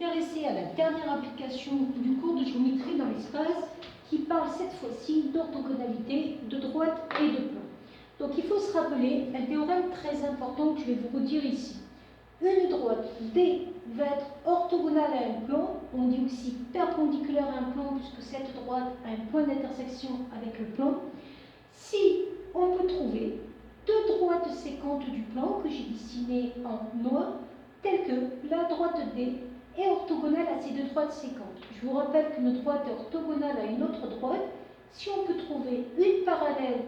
Intéressé à la dernière application du cours de géométrie dans l'espace qui parle cette fois-ci d'orthogonalité, de droite et de plan. Donc il faut se rappeler un théorème très important que je vais vous redire ici. Une droite D va être orthogonale à un plan, on dit aussi perpendiculaire à un plan puisque cette droite a un point d'intersection avec le plan, si on peut trouver deux droites séquentes du plan que j'ai dessinées en noir, telles que la droite D est orthogonale à ces deux droites séquentes. Je vous rappelle qu'une droite est orthogonale à une autre droite si on peut trouver une parallèle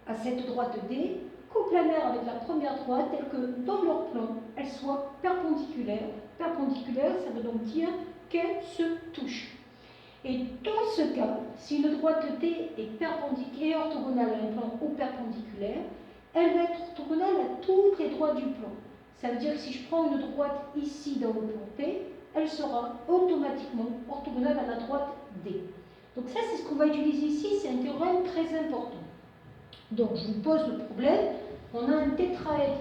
à cette droite D, coplanaire avec la première droite, telle que dans leur plan, elles soient perpendiculaires. Perpendiculaire, ça veut donc dire qu'elles se touchent. Et dans ce cas, si une droite D est orthogonale à un plan ou perpendiculaire, elle va être orthogonale à toutes les droites du plan. Ça veut dire que si je prends une droite ici dans le plan P, elle sera automatiquement orthogonale à la droite D. Donc ça, c'est ce qu'on va utiliser ici, c'est un théorème très important. Donc je vous pose le problème, on a un tétraèdre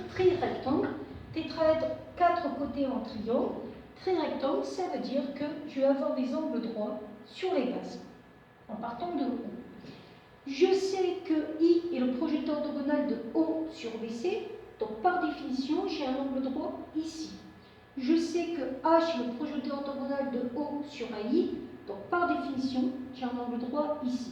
trirectangle, tétraèdre 4 côtés en triangle. Trirectangle, ça veut dire que je vais avoir des angles droits sur les bases, en partant de O. Je sais que I est le projeté orthogonal de O sur BC, donc par définition, j'ai un angle droit ici. Je sais que H est le projeté orthogonal de O sur AI, donc par définition, j'ai un angle droit ici.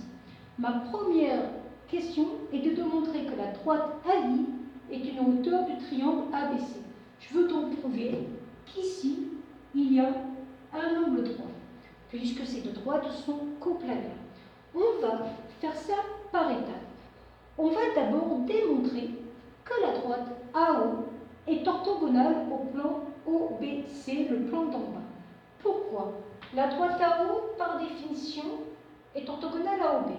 Ma première question est de démontrer que la droite AI est une hauteur du triangle ABC. Je veux donc prouver qu'ici, il y a un angle droit, puisque ces deux droites sont coplanaires. On va faire ça par étapes. On va d'abord démontrer que la droite AO est orthogonale au plan OBC, le plan d'en bas. Pourquoi? La droite AO, par définition, est orthogonale à OB.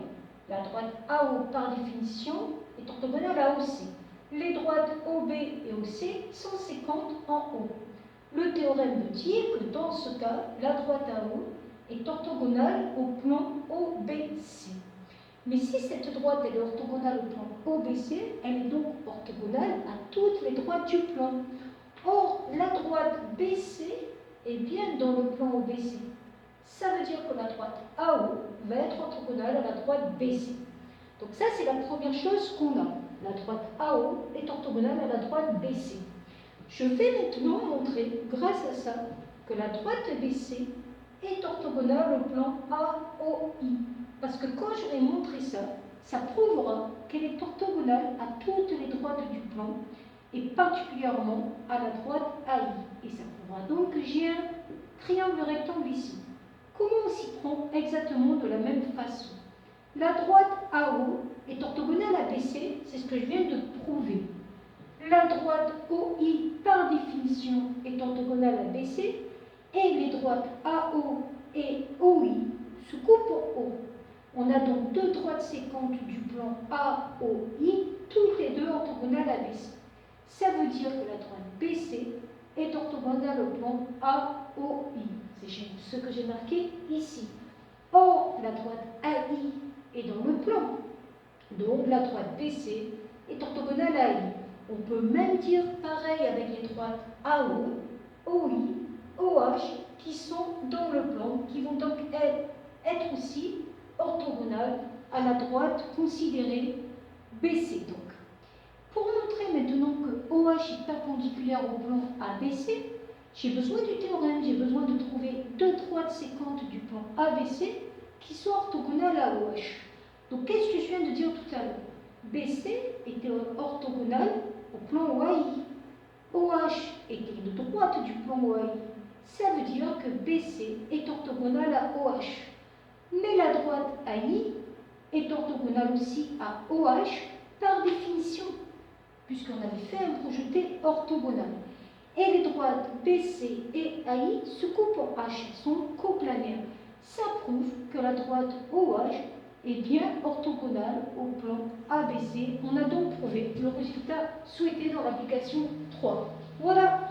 La droite AO, par définition, est orthogonale à OC. Les droites OB et OC sont séquentes en O. Le théorème me dit que dans ce cas, la droite AO est orthogonale au plan OBC. Mais si cette droite est orthogonale au plan OBC, elle est donc orthogonale à toutes les droites du plan. Or, la droite BC est bien dans le plan OBC. Ça veut dire que la droite AO va être orthogonale à la droite BC. Donc ça, c'est la première chose qu'on a. La droite AO est orthogonale à la droite BC. Je vais maintenant montrer, grâce à ça, que la droite BC est orthogonale au plan AOI. Parce que quand je vais montrer ça, ça prouvera qu'elle est orthogonale à toutes les droites du plan, et particulièrement à la droite AI. Et ça prouvera donc que j'ai un triangle rectangle ici. Comment on s'y prend exactement de la même façon? La droite AO est orthogonale à BC, c'est ce que je viens de prouver. La droite OI, par définition, est orthogonale à BC, et les droites AO et OI se coupent en O. On a donc deux droites séquentes du plan AOI, toutes les deux orthogonales à BC. Ça veut dire que la droite BC est orthogonale au plan AOI. C'est ce que j'ai marqué ici. Or, la droite AI est dans le plan. Donc, la droite BC est orthogonale à AI. On peut même dire pareil avec les droites AO, OI, OH qui sont dans le plan, qui vont donc être aussi orthogonales à la droite considérée BC. Donc, pour montrer maintenant que OH est perpendiculaire au plan ABC, j'ai besoin du théorème, j'ai besoin de trouver deux droites séquentes du plan ABC qui soient orthogonales à OH. Donc, qu'est-ce que je viens de dire tout à l'heure? BC était orthogonale au plan OAI. OH était une droite du plan OAI. Ça veut dire que BC est orthogonale à OH. Mais la droite AI est orthogonale aussi à OH par définition, puisqu'on avait fait un projeté orthogonal. Et les droites BC et AI se coupent en H, elles sont coplanaires. Ça prouve que la droite OH est bien orthogonale au plan ABC. On a donc prouvé le résultat souhaité dans l'application 3. Voilà.